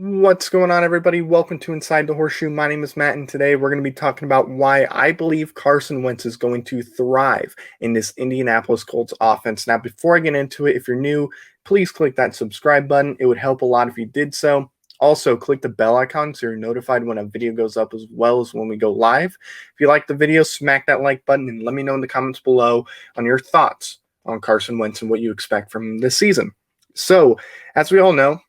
What's going on, everybody? Welcome to Inside the Horseshoe. My name is Matt, and today we're going to be talking about why I believe Carson Wentz is going to thrive in this Indianapolis Colts offense. Now, before I get into it, if you're new, please click that subscribe button. It would help a lot if you did so. Also, click the bell icon so you're notified when a video goes up as well as when we go live. If you like the video, smack that like button and let me know in the comments below on your thoughts on Carson Wentz and what you expect from this season. So, as we all know,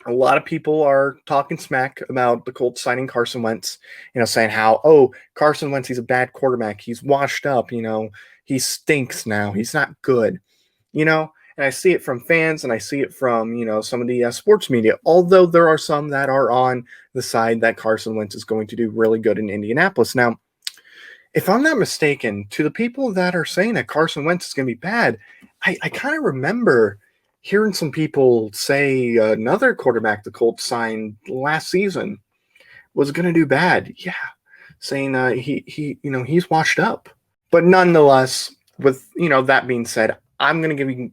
a lot of people are talking smack about the Colts signing Carson Wentz, saying how, oh, Carson Wentz, he's a bad quarterback. He's washed up, he stinks now. He's not good, and I see it from fans and I see it from, some of the sports media, although there are some that are on the side that Carson Wentz is going to do really good in Indianapolis. Now, if I'm not mistaken, to the people that are saying that Carson Wentz is going to be bad, I kind of remember hearing some people say another quarterback the Colts signed last season was going to do bad. Yeah, saying he's washed up. But nonetheless, with that being said, I'm going to give you.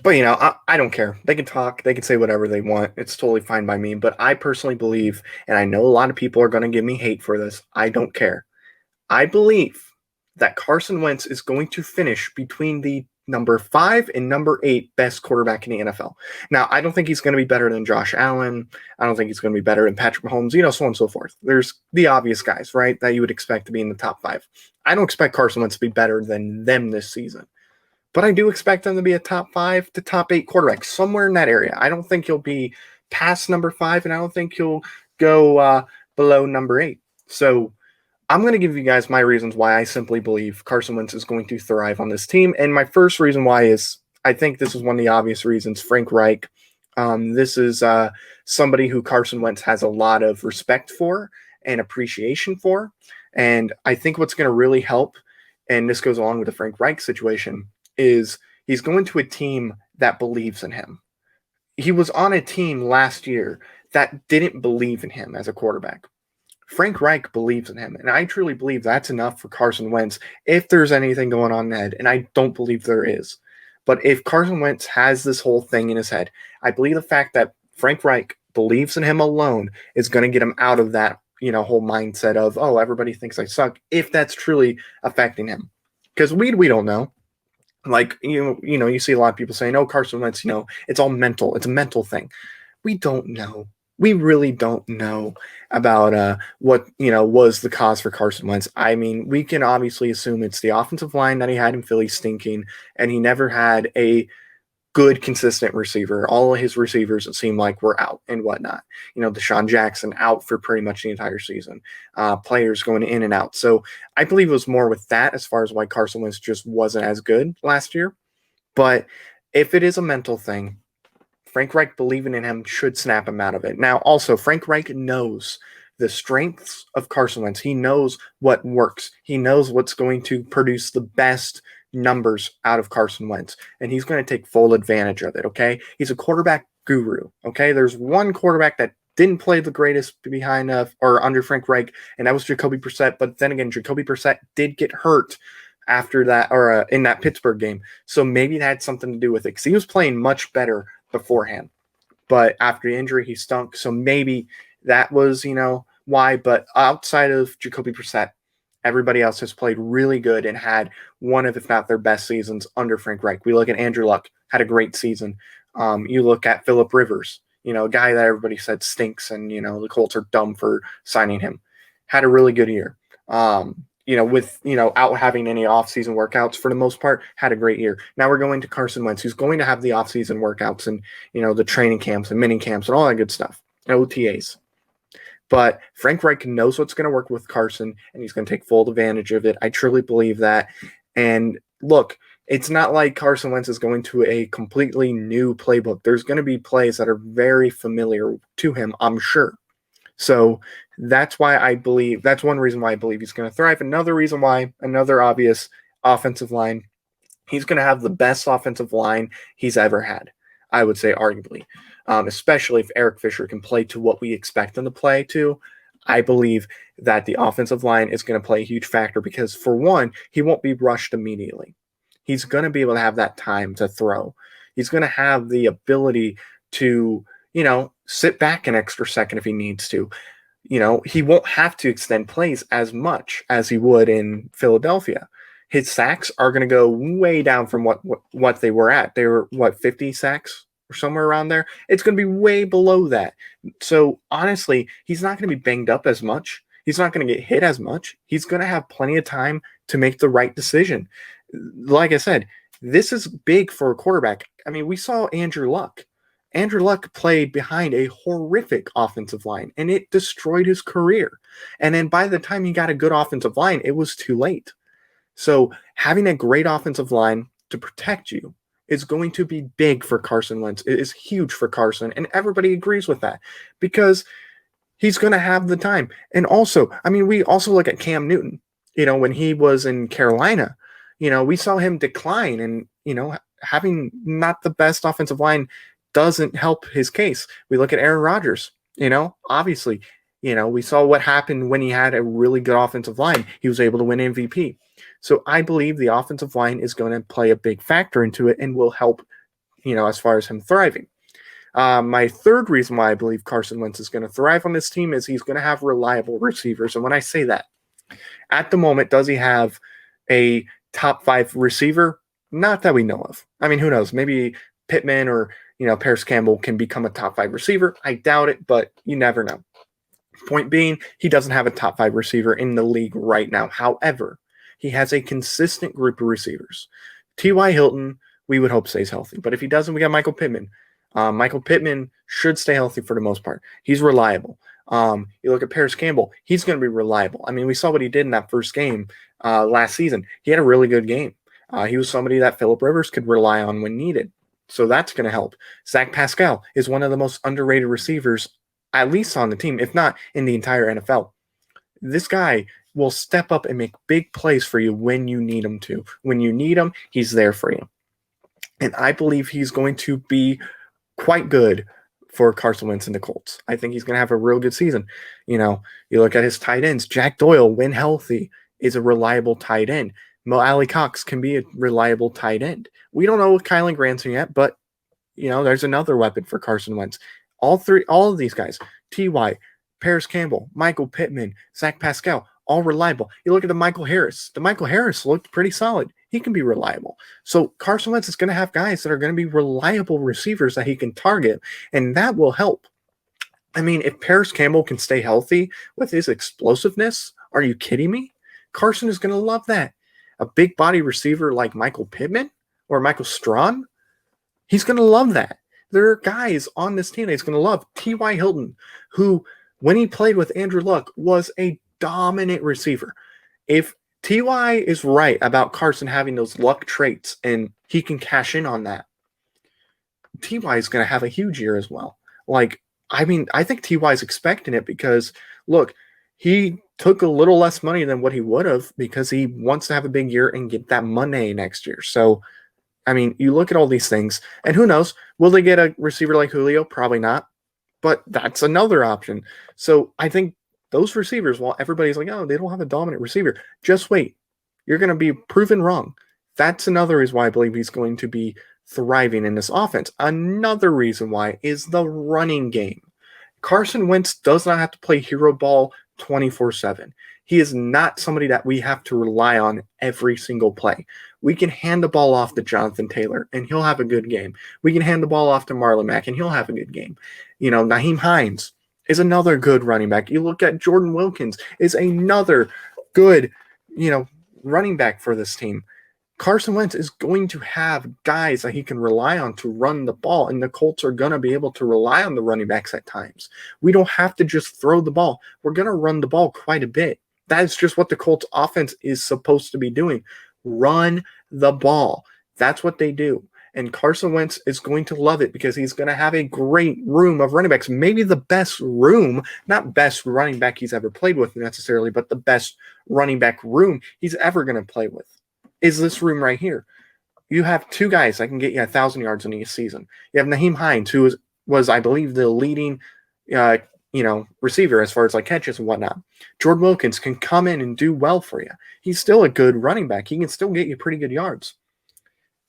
But I don't care. They can talk. They can say whatever they want. It's totally fine by me. But I personally believe, and I know a lot of people are going to give me hate for this. I don't care. I believe that Carson Wentz is going to finish between the number 5 and number 8 best quarterback in the NFL. Now, I don't think he's going to be better than Josh Allen. I don't think he's going to be better than Patrick Mahomes, so on and so forth. There's the obvious guys, right, that you would expect to be in the top 5. I don't expect Carson Wentz to be better than them this season. But I do expect them to be a top 5 to top 8 quarterback, somewhere in that area. I don't think he'll be past number 5, and I don't think he'll go below number 8. So I'm going to give you guys my reasons why I simply believe Carson Wentz is going to thrive on this team. And my first reason why is I think this is one of the obvious reasons. Frank Reich. This is somebody who Carson Wentz has a lot of respect for and appreciation for. And I think what's going to really help, and this goes along with the Frank Reich situation, is he's going to a team that believes in him. He was on a team last year that didn't believe in him as a quarterback. Frank Reich believes in him, and I truly believe that's enough for Carson Wentz if there's anything going on in his head, and I don't believe there is. But if Carson Wentz has this whole thing in his head, I believe the fact that Frank Reich believes in him alone is going to get him out of that, whole mindset of, oh, everybody thinks I suck, if that's truly affecting him. Because we don't know. Like, you see a lot of people saying, oh, Carson Wentz, it's all mental. It's a mental thing. We don't know. We really don't know about what, was the cause for Carson Wentz. I mean, we can obviously assume it's the offensive line that he had in Philly stinking, and he never had a good, consistent receiver. All of his receivers, it seemed like, were out and whatnot. Deshaun Jackson out for pretty much the entire season. Players going in and out. So I believe it was more with that as far as why Carson Wentz just wasn't as good last year. But if it is a mental thing, Frank Reich believing in him should snap him out of it. Now, also, Frank Reich knows the strengths of Carson Wentz. He knows what works. He knows what's going to produce the best numbers out of Carson Wentz, and he's going to take full advantage of it, okay? He's a quarterback guru, okay? There's one quarterback that didn't play the greatest behind or under Frank Reich, and that was Jacoby Brissett, but then again, Jacoby Brissett did get hurt after that, or in that Pittsburgh game, so maybe that had something to do with it, because he was playing much better beforehand, but after the injury, he stunk, so maybe that was, why, but outside of Jacoby Brissett, everybody else has played really good and had one of, if not their best seasons under Frank Reich. We look at Andrew Luck, had a great season. You look at Phillip Rivers, a guy that everybody said stinks, and, the Colts are dumb for signing him. Had a really good year. With, out having any offseason workouts for the most part, had a great year. Now we're going to Carson Wentz, who's going to have the offseason workouts and, the training camps and mini camps and all that good stuff, and OTAs. But Frank Reich knows what's going to work with Carson, and he's going to take full advantage of it. I truly believe that. And look, it's not like Carson Wentz is going to a completely new playbook. There's going to be plays that are very familiar to him, I'm sure. So that's why I believe, that's one reason why I believe he's going to thrive. Another reason why, another obvious offensive line, he's going to have the best offensive line he's ever had, I would say, arguably. Especially if Eric Fisher can play to what we expect him to play to. I believe that the offensive line is going to play a huge factor because, for one, he won't be rushed immediately. He's going to be able to have that time to throw. He's going to have the ability to, sit back an extra second if he needs to. He won't have to extend plays as much as he would in Philadelphia. His sacks are going to go way down from what they were at. They were, 50 sacks or somewhere around there? It's going to be way below that. So, honestly, he's not going to be banged up as much. He's not going to get hit as much. He's going to have plenty of time to make the right decision. Like I said, this is big for a quarterback. I mean, we saw Andrew Luck. Andrew Luck played behind a horrific offensive line, and it destroyed his career. And then by the time he got a good offensive line, it was too late. So having a great offensive line to protect you is going to be big for Carson Wentz. It is huge for Carson, and everybody agrees with that because he's going to have the time. And also, I mean, we also look at Cam Newton, when he was in Carolina, we saw him decline, and, having not the best offensive line doesn't help his case. We look at Aaron Rodgers, obviously, we saw what happened when he had a really good offensive line. He was able to win MVP. So I believe the offensive line is going to play a big factor into it and will help, as far as him thriving. My third reason why I believe Carson Wentz is going to thrive on this team is he's going to have reliable receivers. And when I say that, at the moment, does he have a top 5 receiver? Not that we know of. I mean, who knows? Maybe Pittman or, Paris Campbell can become a top 5 receiver. I doubt it, but you never know. Point being, he doesn't have a top 5 receiver in the league right now. However, he has a consistent group of receivers. T.Y. Hilton, we would hope stays healthy. But if he doesn't, we got Michael Pittman. Michael Pittman should stay healthy for the most part. He's reliable. You look at Paris Campbell, he's going to be reliable. I mean, we saw what he did in that first game last season. He had a really good game. He was somebody that Phillip Rivers could rely on when needed. So that's going to help. Zach Pascal is one of the most underrated receivers, at least on the team, if not in the entire NFL. This guy will step up and make big plays for you when you need him to. When you need him, he's there for you. And I believe he's going to be quite good for Carson Wentz and the Colts. I think he's going to have a real good season. You look at his tight ends. Jack Doyle, when healthy, is a reliable tight end. Mo Alley Cox can be a reliable tight end. We don't know with Kylan Granson yet, but, there's another weapon for Carson Wentz. All of these guys, T.Y., Paris Campbell, Michael Pittman, Zach Pascal, all reliable. You look at the Michael Harris. The Michael Harris looked pretty solid. He can be reliable. So Carson Wentz is going to have guys that are going to be reliable receivers that he can target, and that will help. I mean, if Paris Campbell can stay healthy with his explosiveness, are you kidding me? Carson is going to love that. A big body receiver like Michael Pittman or Michael Strawn, he's going to love that. There are guys on this team that he's going to love. T.Y. Hilton, who, when he played with Andrew Luck, was a dominant receiver. If T.Y. is right about Carson having those luck traits and he can cash in on that, T.Y. is going to have a huge year as well. I think T.Y. is expecting it because, look, he took a little less money than what he would have because he wants to have a big year and get that money next year. So, I mean, you look at all these things, and who knows? Will they get a receiver like Julio? Probably not. But that's another option. So I think those receivers, while everybody's like, oh, they don't have a dominant receiver, just wait. You're going to be proven wrong. That's another reason why I believe he's going to be thriving in this offense. Another reason why is the running game. Carson Wentz does not have to play hero ball 24/7. He is not somebody that we have to rely on every single play. We can hand the ball off to Jonathan Taylor, and he'll have a good game. We can hand the ball off to Marlon Mack, and he'll have a good game. Nyheim Hines is another good running back. You look at Jordan Wilkins is another good, running back for this team. Carson Wentz is going to have guys that he can rely on to run the ball, and the Colts are going to be able to rely on the running backs at times. We don't have to just throw the ball. We're going to run the ball quite a bit. That is just what the Colts offense is supposed to be doing. Run the ball. That's what they do. And Carson Wentz is going to love it because he's going to have a great room of running backs. Maybe the best room, not best running back he's ever played with necessarily, but the best running back room he's ever going to play with is this room right here. You have two guys that can get you 1,000 yards in a season. You have Nyheim Hines, who was I believe, the leading receiver as far as catches and whatnot. Jordan Wilkins can come in and do well for you. He's still a good running back. He can still get you pretty good yards.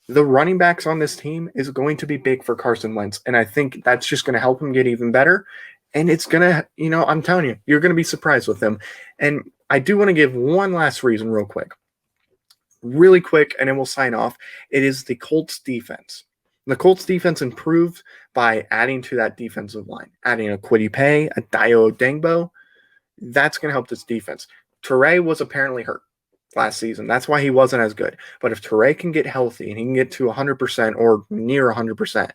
The running backs on this team is going to be big for Carson Wentz, and I think that's just going to help him get even better. And it's going to, I'm telling you, you're going to be surprised with him. And I do want to give one last reason real quick, and then we'll sign off. It is the Colts defense. The Colts defense improved by adding to that defensive line, adding a Kwity Paye, a Dio Dengbo. That's going to help this defense. Toure was apparently hurt last season. That's why he wasn't as good. But if Toure can get healthy and he can get to 100% or near 100%,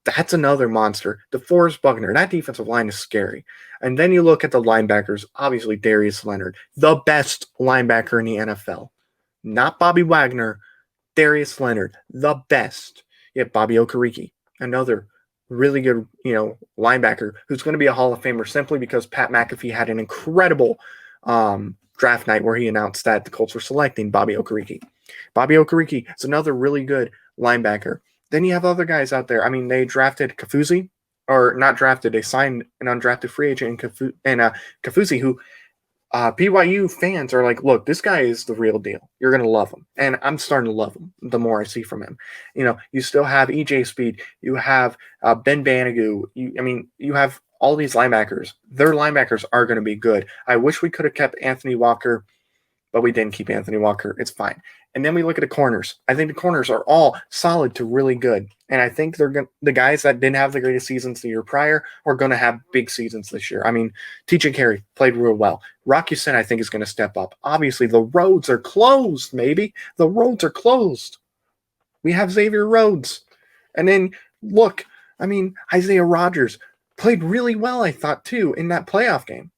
that's another monster. DeForest Buckner, that defensive line is scary. And then you look at the linebackers, obviously Darius Leonard, the best linebacker in the NFL. Not Bobby Wagner, Darius Leonard, the best. You have Bobby Okereke, another really good, linebacker who's going to be a Hall of Famer simply because Pat McAfee had an incredible draft night where he announced that the Colts were selecting Bobby Okereke. Bobby Okereke is another really good linebacker. Then you have other guys out there. I mean, they drafted Kafusi, or not drafted, they signed an undrafted free agent in Kafusi, who BYU fans are like, look, this guy is the real deal. You're going to love him. And I'm starting to love him the more I see from him. You still have EJ Speed. You have Ben Banogu. You have all these linebackers. Their linebackers are going to be good. I wish we could have kept Anthony Walker, but we didn't keep Anthony Walker. It's fine. And then we look at the corners. I think the corners are all solid to really good. And I think the guys that didn't have the greatest seasons the year prior are going to have big seasons this year. I mean, TJ Carey played real well. Rock Ya-Sin, I think, is going to step up. Obviously, the roads are closed, maybe. The roads are closed. We have Xavier Rhodes. And then, look, Isaiah Rodgers played really well, I thought, too, in that playoff game.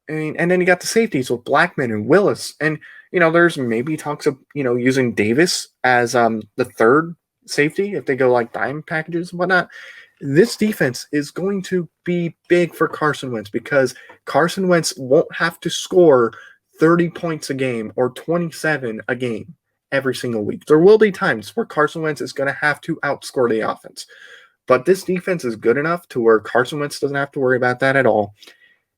And then you got the safeties with Blackman and Willis. And, there's maybe talks of, using Davis as the third safety if they go like dime packages and whatnot. This defense is going to be big for Carson Wentz because Carson Wentz won't have to score 30 points a game or 27 a game every single week. There will be times where Carson Wentz is going to have to outscore the offense. But this defense is good enough to where Carson Wentz doesn't have to worry about that at all.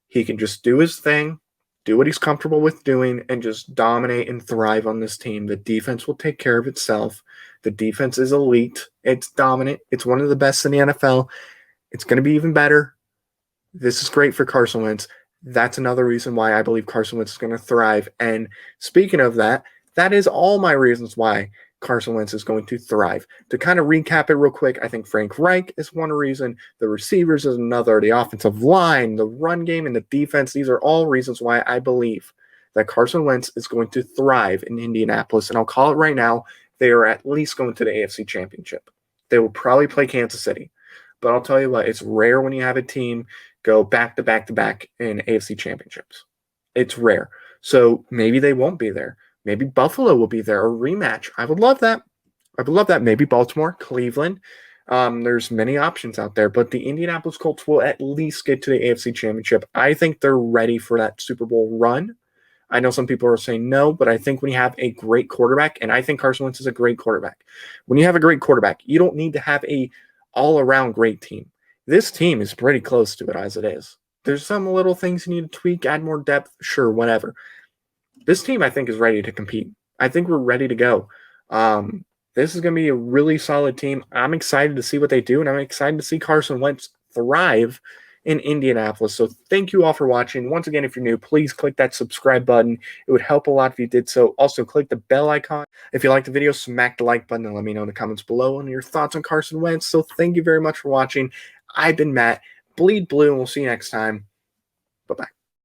He can just do his thing, do what he's comfortable with doing, and just dominate and thrive on this team. The defense will take care of itself. The defense is elite. It's dominant. It's one of the best in the NFL. It's going to be even better. This is great for Carson Wentz. That's another reason why I believe Carson Wentz is going to thrive. And speaking of that, that is all my reasons why Carson Wentz is going to thrive. To kind of recap it real quick, I think Frank Reich is one reason, the receivers is another, the offensive line, the run game, and the defense. These are all reasons why I believe that Carson Wentz is going to thrive in Indianapolis. And I'll call it right now, they are at least going to the AFC Championship. They will probably play Kansas City. But I'll tell you what, it's rare when you have a team go back to back to back in AFC Championships. It's rare. So maybe they won't be there. Maybe Buffalo will be there, a rematch. I would love that. Maybe Baltimore, Cleveland. There's many options out there, but the Indianapolis Colts will at least get to the AFC Championship. I think they're ready for that Super Bowl run. I know some people are saying no, but I think when you have a great quarterback, and I think Carson Wentz is a great quarterback. When you have a great quarterback, you don't need to have a all-around great team. This team is pretty close to it as it is. There's some little things you need to tweak, add more depth, sure, whatever. This team, I think, is ready to compete. I think we're ready to go. This is going to be a really solid team. I'm excited to see what they do, and I'm excited to see Carson Wentz thrive in Indianapolis. So thank you all for watching. Once again, if you're new, please click that subscribe button. It would help a lot if you did so. Also, click the bell icon. If you like the video, smack the like button and let me know in the comments below on your thoughts on Carson Wentz. So thank you very much for watching. I've been Matt. Bleed blue, and we'll see you next time. Bye-bye.